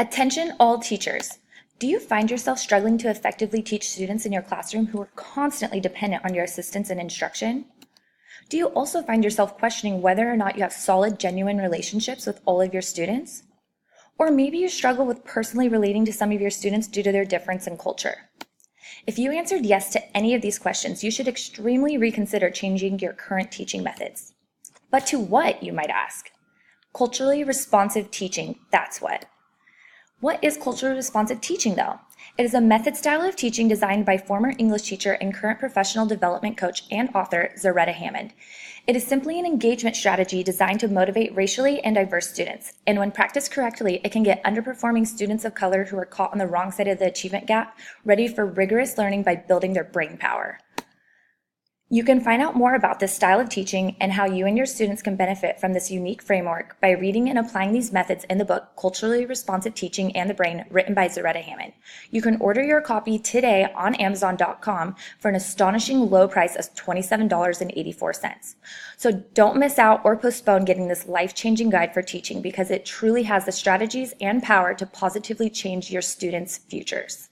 Attention all teachers. Do you find yourself struggling to effectively teach students in your classroom who are constantly dependent on your assistance and instruction? Do you also find yourself questioning whether or not you have solid, genuine relationships with all of your students? Or maybe you struggle with personally relating to some of your students due to their difference in culture. If you answered yes to any of these questions, you should extremely reconsider changing your current teaching methods. But to what, you might ask? Culturally responsive teaching, that's what. What is culturally responsive teaching, though? It is a method style of teaching designed by former English teacher and current professional development coach and author Zaretta Hammond. It is simply an engagement strategy designed to motivate racially and diverse students. And when practiced correctly, it can get underperforming students of color who are caught on the wrong side of the achievement gap ready for rigorous learning by building their brain power. You can find out more about this style of teaching and how you and your students can benefit from this unique framework by reading and applying these methods in the book Culturally Responsive Teaching and the Brain, written by Zaretta Hammond. You can order your copy today on Amazon.com for an astonishing low price of $27.84. So don't miss out or postpone getting this life-changing guide for teaching because it truly has the strategies and power to positively change your students' futures.